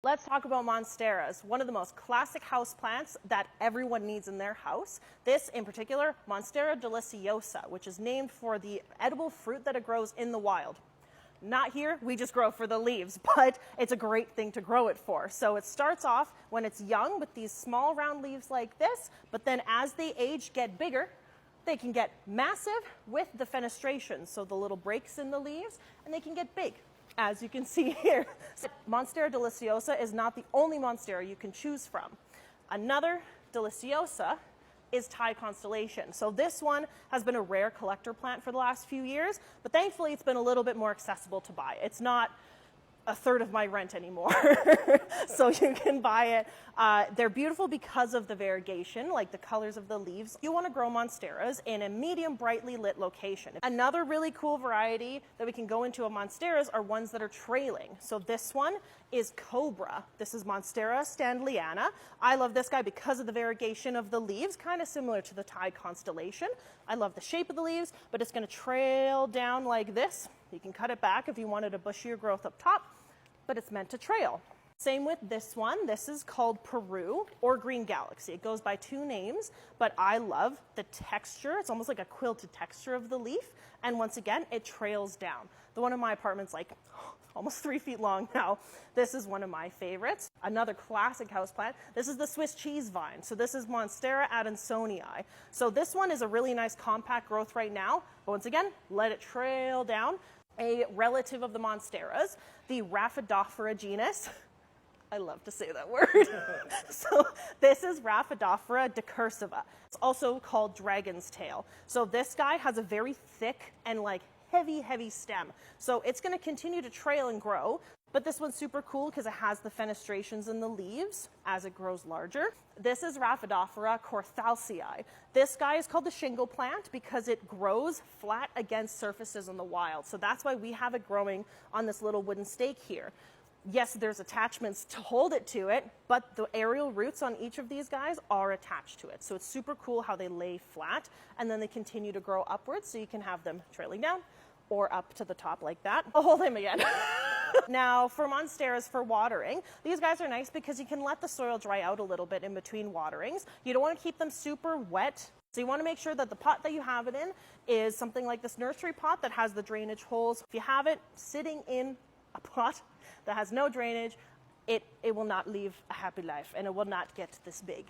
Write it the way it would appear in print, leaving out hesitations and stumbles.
Let's talk about Monsteras, one of the most classic house plants that everyone needs in their house. This, in particular, Monstera deliciosa, which is named for the edible fruit that it grows in the wild. Not here, we just grow for the leaves, but it's a great thing to grow it for. So it starts off when it's young with these small round leaves like this, but then as they age, get bigger, they can get massive with the fenestration, so the little breaks in the leaves, and they can get big, as you can see here. So Monstera deliciosa is not the only Monstera you can choose from. Another deliciosa is Thai constellation. So this one has been a rare collector plant for the last few years, but thankfully it's been a little bit more accessible to buy. It's not a third of my rent anymore, so you can buy it. They're beautiful because of the variegation, like the colors of the leaves. You want to grow Monsteras in a medium brightly lit location. Another really cool variety that we can go into of Monsteras are ones that are trailing. So this one is Cobra. This is Monstera standleiana. I love this guy because of the variegation of the leaves, kind of similar to the Thai constellation. I love the shape of the leaves, but it's going to trail down like this. You can cut it back if you wanted a bushier growth up top, but it's meant to trail. Same with this one. This is called Peru or Green Galaxy. It goes by two names, but I love the texture. It's almost like a quilted texture of the leaf. And once again, it trails down. The one in my apartment's like almost 3 feet long now. This is one of my favorites. Another classic houseplant. This is the Swiss cheese vine. So this is Monstera adansonii. So this one is a really nice compact growth right now. But once again, let it trail down. A relative of the Monsteras, the Rhaphidophora genus. I love to say that word. So this is Rhaphidophora decursiva. It's also called dragon's tail. So this guy has a very thick and like heavy stem. So it's going to continue to trail and grow. But this one's super cool because it has the fenestrations in the leaves as it grows larger. This is Rhaphidophora corthalcii. This guy is called the shingle plant because it grows flat against surfaces in the wild. So that's why we have it growing on this little wooden stake here. Yes, there's attachments to hold it to it, but the aerial roots on each of these guys are attached to it. So it's super cool how they lay flat and then they continue to grow upwards, so you can have them trailing down or up to the top like that. I'll hold him again. Now, for Monsteras for watering, these guys are nice because you can let the soil dry out a little bit in between waterings. You don't want to keep them super wet. So you want to make sure that the pot that you have it in is something like this nursery pot that has the drainage holes. If you have it sitting in a pot that has no drainage, it will not live a happy life and it will not get this big.